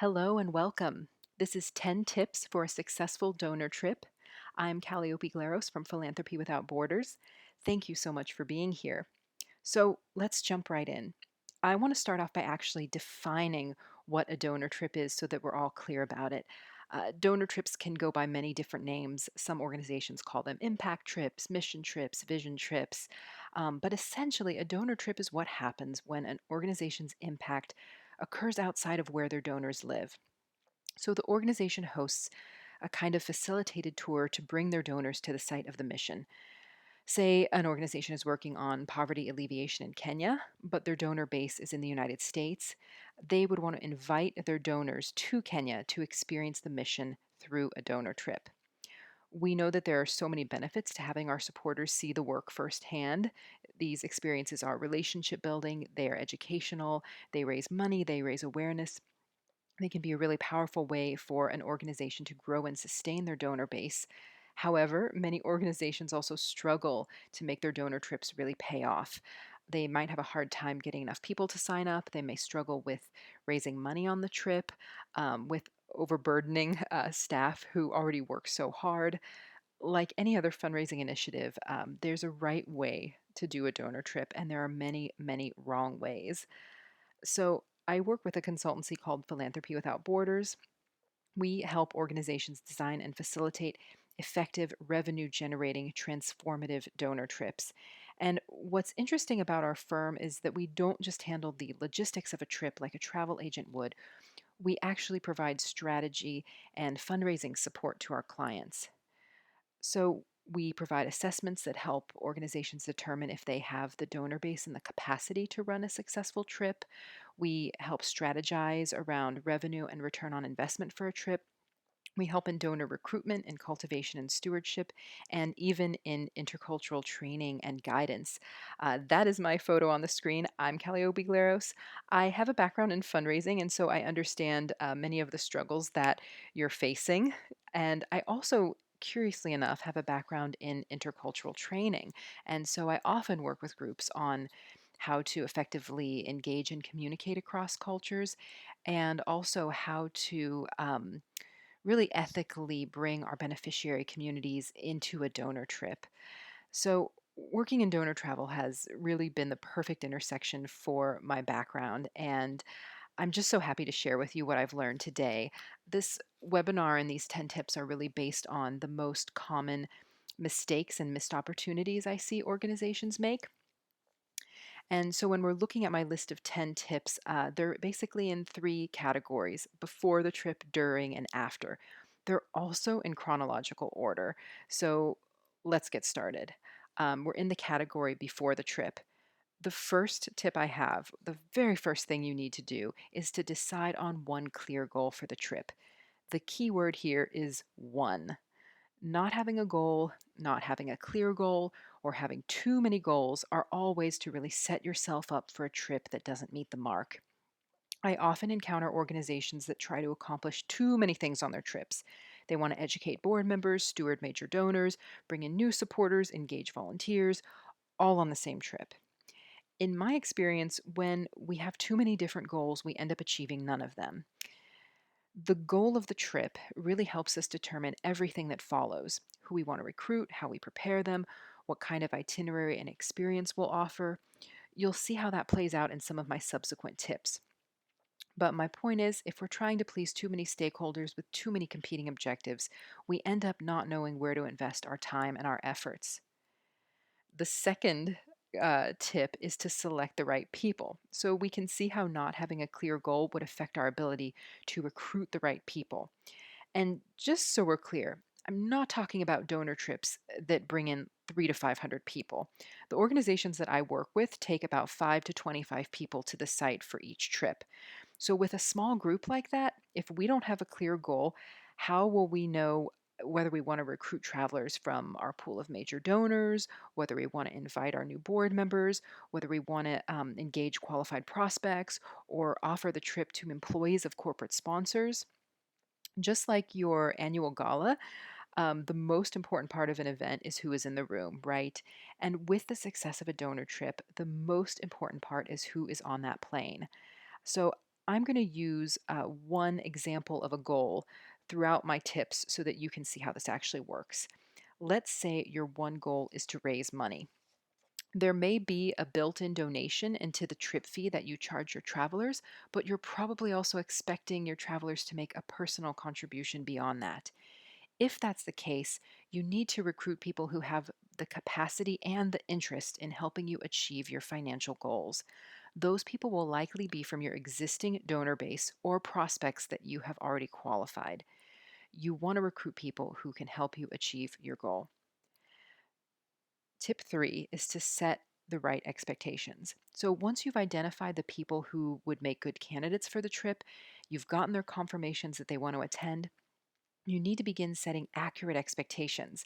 Hello and welcome. This is 10 Tips for a Successful Donor Trip. I'm Calliope Glaros from Philanthropy Without Borders. Thank you so much for being here. So let's jump right in. I want to start off by actually defining what a donor trip is so that we're all clear about it. Donor trips can go by many different names. Some organizations call them impact trips, mission trips, vision trips. But essentially, a donor trip is what happens when an organization's impact occurs outside of where their donors live. So the organization hosts a kind of facilitated tour to bring their donors to the site of the mission. Say an organization is working on poverty alleviation in Kenya, but their donor base is in the United States. They would want to invite their donors to Kenya to experience the mission through a donor trip. We know that there are so many benefits to having our supporters see the work firsthand. These experiences are relationship building, they are educational, they raise money, they raise awareness. They can be a really powerful way for an organization to grow and sustain their donor base. However, many organizations also struggle to make their donor trips really pay off. They might have a hard time getting enough people to sign up. They may struggle with raising money on the trip, with overburdening staff who already work so hard. Like any other fundraising initiative, there's a right way to do a donor trip, and there are many, many wrong ways. So I work with a consultancy called Philanthropy Without Borders. We help organizations design and facilitate effective revenue generating transformative donor trips. And what's interesting about our firm is that we don't just handle the logistics of a trip like a travel agent would. We actually provide strategy and fundraising support to our clients. So we provide assessments that help organizations determine if they have the donor base and the capacity to run a successful trip. We help strategize around revenue and return on investment for a trip. We help in donor recruitment and cultivation and stewardship, and even in intercultural training and guidance. That is my photo on the screen. I'm Calliope Glaros. I have a background in fundraising, and so I understand many of the struggles that you're facing. And I also, curiously enough, have a background in intercultural training. And so I often work with groups on how to effectively engage and communicate across cultures, and also how to really ethically bring our beneficiary communities into a donor trip. So, working in donor travel has really been the perfect intersection for my background, and I'm just so happy to share with you what I've learned today. This webinar and these 10 tips are really based on the most common mistakes and missed opportunities I see organizations make. And so when we're looking at my list of 10 tips, they're basically in three categories: before the trip, during, and after. They're also in chronological order. So let's get started. We're in the category before the trip. The first tip I have, the very first thing you need to do is to decide on one clear goal for the trip. The key word here is one. Not having a goal, not having a clear goal, or having too many goals are all ways to really set yourself up for a trip that doesn't meet the mark. I often encounter organizations that try to accomplish too many things on their trips. They want to educate board members, steward major donors, bring in new supporters, engage volunteers, all on the same trip. In my experience, when we have too many different goals, we end up achieving none of them. The goal of the trip really helps us determine everything that follows: who we want to recruit, how we prepare them, what kind of itinerary and experience we'll offer. You'll see how that plays out in some of my subsequent tips. But my point is, if we're trying to please too many stakeholders with too many competing objectives, we end up not knowing where to invest our time and our efforts. The second tip is to select the right people. So we can see how not having a clear goal would affect our ability to recruit the right people. And just so we're clear, I'm not talking about donor trips that bring in 3 to 500 people. The organizations that I work with take about 5 to 25 people to the site for each trip. So, with a small group like that, if we don't have a clear goal, how will we know whether we want to recruit travelers from our pool of major donors, whether we want to invite our new board members, whether we want to engage qualified prospects, or offer the trip to employees of corporate sponsors? Just like your annual gala, the most important part of an event is who is in the room, right? And with the success of a donor trip, the most important part is who is on that plane. So I'm going to use one example of a goal throughout my tips so that you can see how this actually works. Let's say your one goal is to raise money. There may be a built in donation into the trip fee that you charge your travelers, but you're probably also expecting your travelers to make a personal contribution beyond that. If that's the case, you need to recruit people who have the capacity and the interest in helping you achieve your financial goals. Those people will likely be from your existing donor base or prospects that you have already qualified. You want to recruit people who can help you achieve your goal. Tip three is to set the right expectations. So once you've identified the people who would make good candidates for the trip, you've gotten their confirmations that they want to attend, you need to begin setting accurate expectations.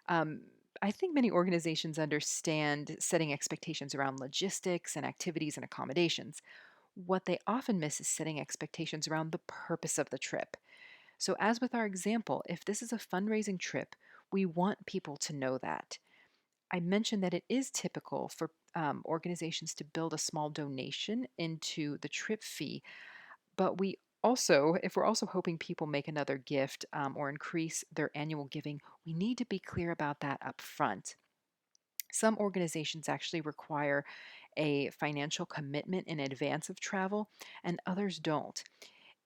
Um, I think many organizations understand setting expectations around logistics and activities and accommodations. What they often miss is setting expectations around the purpose of the trip. So, as with our example, if this is a fundraising trip, we want people to know that. I mentioned that it is typical for organizations to build a small donation into the trip fee, but we also, if we're also hoping people make another gift or increase their annual giving, we need to be clear about that up front. Some organizations actually require a financial commitment in advance of travel, and others don't.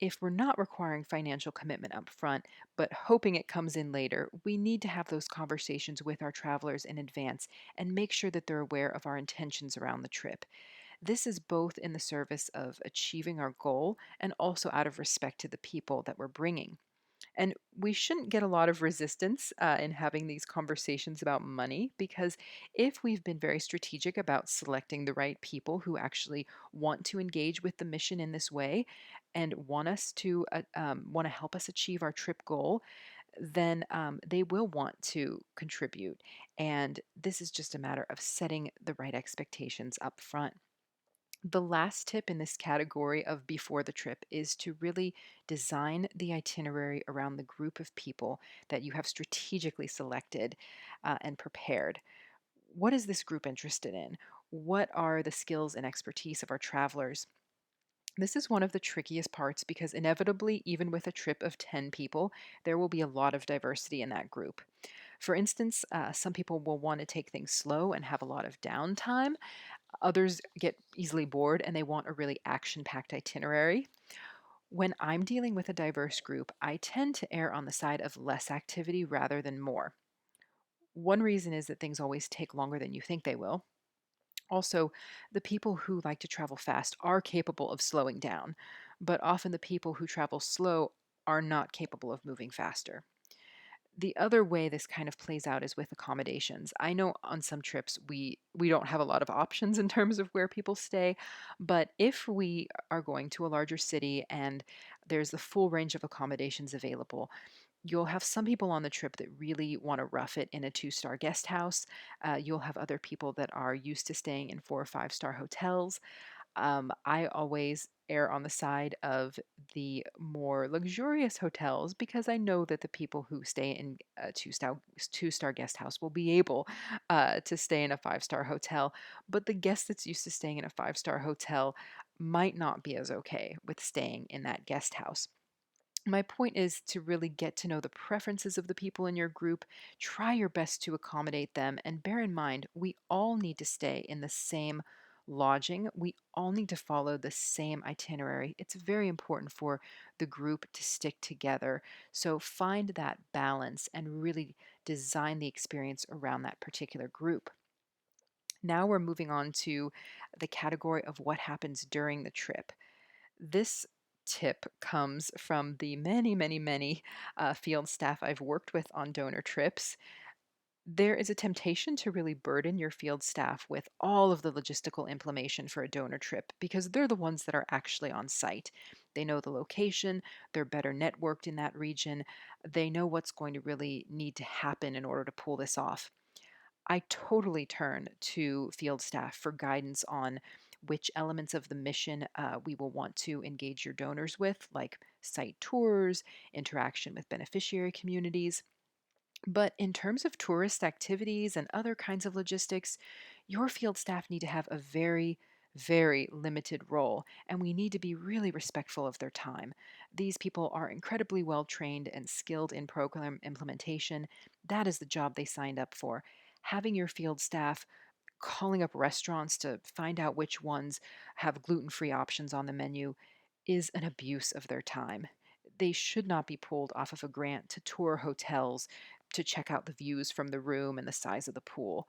If we're not requiring financial commitment up front, but hoping it comes in later, we need to have those conversations with our travelers in advance and make sure that they're aware of our intentions around the trip. This is both in the service of achieving our goal and also out of respect to the people that we're bringing. And we shouldn't get a lot of resistance in having these conversations about money because if we've been very strategic about selecting the right people who actually want to engage with the mission in this way and want to help us achieve our trip goal, then they will want to contribute. And this is just a matter of setting the right expectations up front. The last tip in this category of before the trip is to really design the itinerary around the group of people that you have strategically selected and prepared. What is this group interested in? What are the skills and expertise of our travelers? This is one of the trickiest parts because inevitably, even with a trip of 10 people, there will be a lot of diversity in that group. For instance, some people will want to take things slow and have a lot of downtime. Others get easily bored and they want a really action packed itinerary. When I'm dealing with a diverse group, I tend to err on the side of less activity rather than more. One reason is that things always take longer than you think they will. Also, the people who like to travel fast are capable of slowing down, but often the people who travel slow are not capable of moving faster. The other way this kind of plays out is with accommodations. I know on some trips we don't have a lot of options in terms of where people stay, but if we are going to a larger city and there's the full range of accommodations available, you'll have some people on the trip that really want to rough it in a two-star guest house. You'll have other people that are used to staying in 4 or 5 star hotels. I always err on the side of the more luxurious hotels because I know that the people who stay in a two star guest house will be able to stay in a 5 star hotel, but the guest that's used to staying in a 5 star hotel might not be as okay with staying in that guest house. My point is to really get to know the preferences of the people in your group, try your best to accommodate them, and bear in mind, we all need to stay in the same lodging. We all need to follow the same itinerary. It's very important for the group to stick together. So find that balance and really design the experience around that particular group. Now we're moving on to the category of what happens during the trip. This tip comes from the many, many, many field staff I've worked with on donor trips. There is a temptation to really burden your field staff with all of the logistical information for a donor trip because they're the ones that are actually on site. They know the location, they're better networked in that region, they know what's going to really need to happen in order to pull this off. I totally turn to field staff for guidance on which elements of the mission we will want to engage your donors with, like site tours, interaction with beneficiary communities. But in terms of tourist activities and other kinds of logistics, your field staff need to have a very, very limited role, and we need to be really respectful of their time. These people are incredibly well trained and skilled in program implementation. That is the job they signed up for. Having your field staff calling up restaurants to find out which ones have gluten free options on the menu is an abuse of their time. They should not be pulled off of a grant to tour hotels to check out the views from the room and the size of the pool.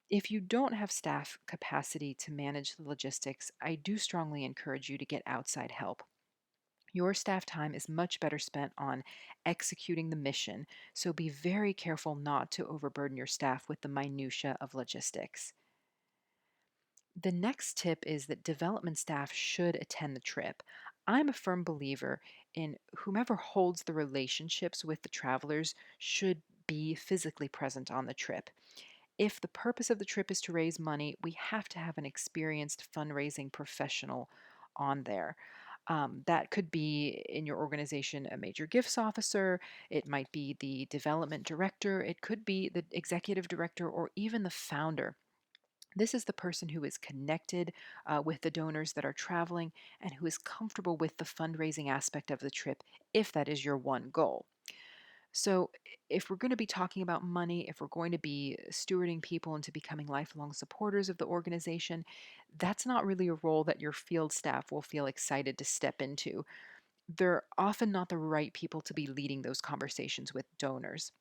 If you don't have staff capacity to manage the logistics, I do strongly encourage you to get outside help. Your staff time is much better spent on executing the mission, so be very careful not to overburden your staff with the minutia of logistics. The next tip is that development staff should attend the trip. I'm a firm believer in whomever holds the relationships with the travelers should be physically present on the trip. If the purpose of the trip is to raise money, we have to have an experienced fundraising professional on there. That could be in your organization a major gifts officer, it might be the development director, it could be the executive director, or even the founder. This is the person who is connected with the donors that are traveling and who is comfortable with the fundraising aspect of the trip, if that is your one goal. So, if we're going to be talking about money, if we're going to be stewarding people into becoming lifelong supporters of the organization, that's not really a role that your field staff will feel excited to step into. They're often not the right people to be leading those conversations with donors.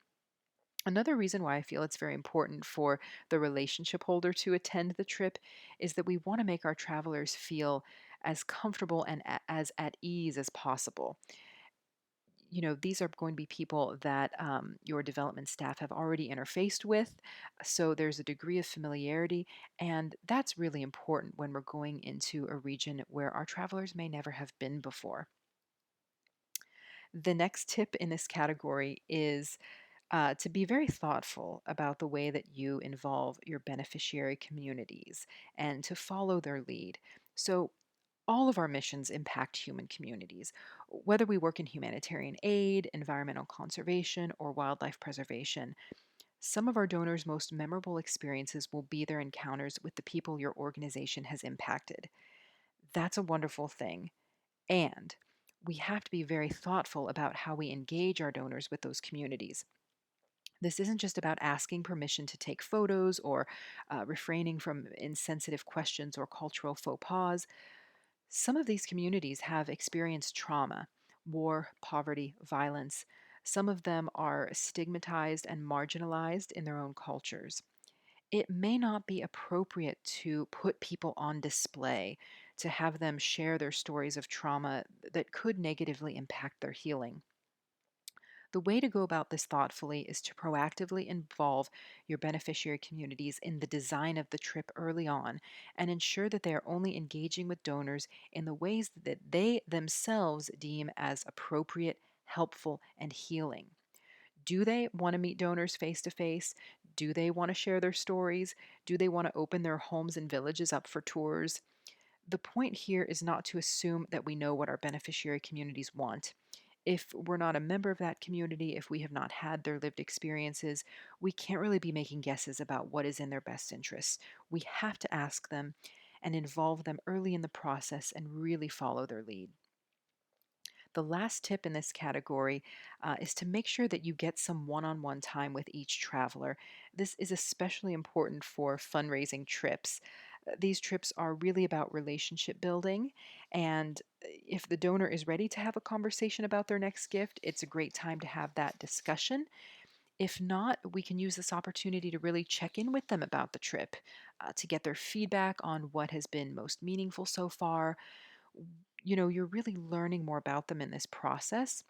Another reason why I feel it's very important for the relationship holder to attend the trip is that we want to make our travelers feel as comfortable and as at ease as possible. These are going to be people that your development staff have already interfaced with. So there's a degree of familiarity, and that's really important when we're going into a region where our travelers may never have been before. The next tip in this category is to be very thoughtful about the way that you involve your beneficiary communities and to follow their lead. So, all of our missions impact human communities, whether we work in humanitarian aid, environmental conservation, or wildlife preservation. Some of our donors' most memorable experiences will be their encounters with the people your organization has impacted. That's a wonderful thing. And we have to be very thoughtful about how we engage our donors with those communities. This isn't just about asking permission to take photos or refraining from insensitive questions or cultural faux pas. Some of these communities have experienced trauma, war, poverty, violence. Some of them are stigmatized and marginalized in their own cultures. It may not be appropriate to put people on display, to have them share their stories of trauma that could negatively impact their healing. The way to go about this thoughtfully is to proactively involve your beneficiary communities in the design of the trip early on and ensure that they are only engaging with donors in the ways that they themselves deem as appropriate, helpful, and healing. Do they want to meet donors face to face? Do they want to share their stories? Do they want to open their homes and villages up for tours? The point here is not to assume that we know what our beneficiary communities want. If we're not a member of that community, if we have not had their lived experiences, we can't really be making guesses about what is in their best interests. We have to ask them and involve them early in the process and really follow their lead. The last tip in this category is to make sure that you get some one on one time with each traveler. This is especially important for fundraising trips. These trips are really about relationship building, and if the donor is ready to have a conversation about their next gift, it's a great time to have that discussion. If not, we can use this opportunity to really check in with them about the trip, to get their feedback on what has been most meaningful so far. You're really learning more about them in this process.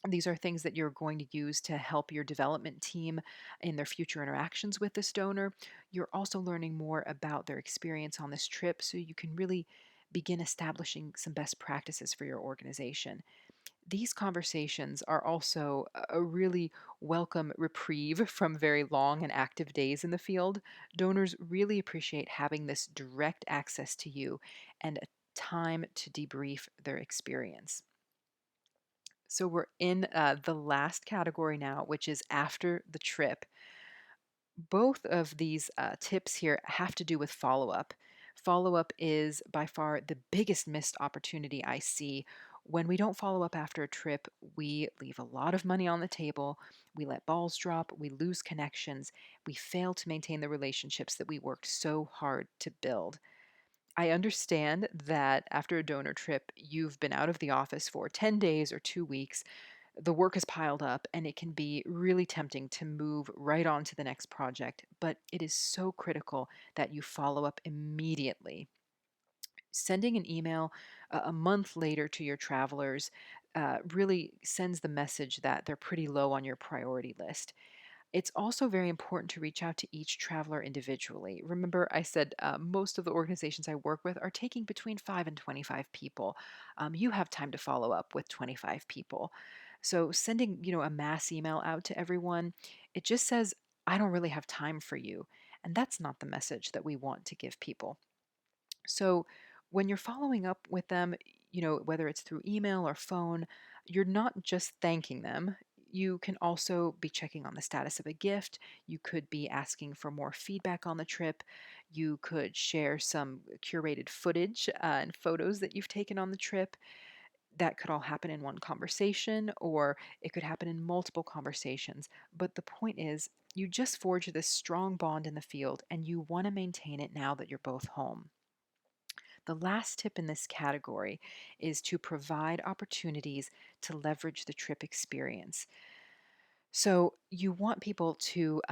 These are things that you're going to use to help your development team in their future interactions with this donor. You're also learning more about their experience on this trip so you can really begin establishing some best practices for your organization. These conversations are also a really welcome reprieve from very long and active days in the field. Donors really appreciate having this direct access to you and a time to debrief their experience. So we're in the last category now, which is after the trip. Both of these tips here have to do with follow up. Follow up is by far the biggest missed opportunity I see. When we don't follow up after a trip, we leave a lot of money on the table, we let balls drop, we lose connections, we fail to maintain the relationships that we worked so hard to build. I understand that after a donor trip, you've been out of the office for 10 days or 2 weeks. The work is piled up, and it can be really tempting to move right on to the next project. But it is so critical that you follow up immediately. Sending an email a month later to your travelers really sends the message that they're pretty low on your priority list. It's also very important to reach out to each traveler individually. Remember, I said most of the organizations I work with are taking between 5 and 25 people. You have time to follow up with 25 people. So sending, a mass email out to everyone, it just says, I don't really have time for you. And that's not the message that we want to give people. So when you're following up with them, whether it's through email or phone, you're not just thanking them. You can also be checking on the status of a gift. You could be asking for more feedback on the trip. You could share some curated footage and photos that you've taken on the trip. That could all happen in one conversation, or it could happen in multiple conversations. But the point is, you just forge this strong bond in the field, and you want to maintain it now that you're both home. The last tip in this category is to provide opportunities to leverage the trip experience. So, you want people to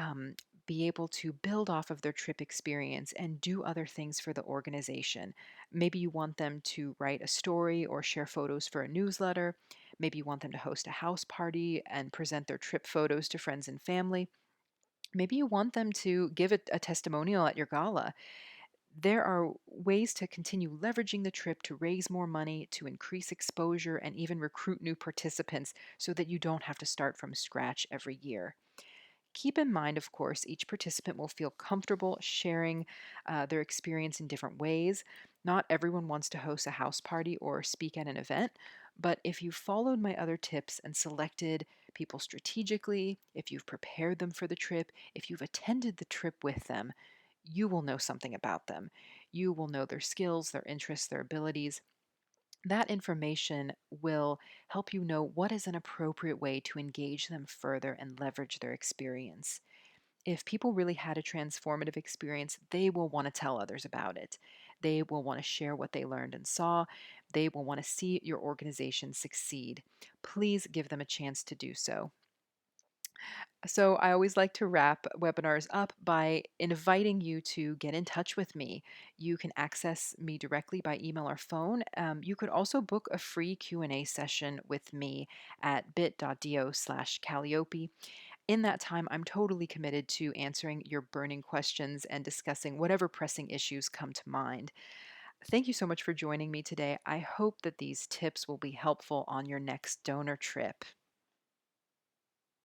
be able to build off of their trip experience and do other things for the organization. Maybe you want them to write a story or share photos for a newsletter. Maybe you want them to host a house party and present their trip photos to friends and family. Maybe you want them to give a testimonial at your gala. There are ways to continue leveraging the trip to raise more money, to increase exposure, and even recruit new participants so that you don't have to start from scratch every year. Keep in mind, of course, each participant will feel comfortable sharing their experience in different ways. Not everyone wants to host a house party or speak at an event, but if you followed my other tips and selected people strategically, if you've prepared them for the trip, if you've attended the trip with them, you will know something about them. You will know their skills, their interests, their abilities. That information will help you know what is an appropriate way to engage them further and leverage their experience. If people really had a transformative experience, they will want to tell others about it. They will want to share what they learned and saw. They will want to see your organization succeed. Please give them a chance to do so. So, I always like to wrap webinars up by inviting you to get in touch with me. You can access me directly by email or phone. You could also book a free Q&A session with me at bit.do/Calliope. In that time, I'm totally committed to answering your burning questions and discussing whatever pressing issues come to mind. Thank you so much for joining me today. I hope that these tips will be helpful on your next donor trip.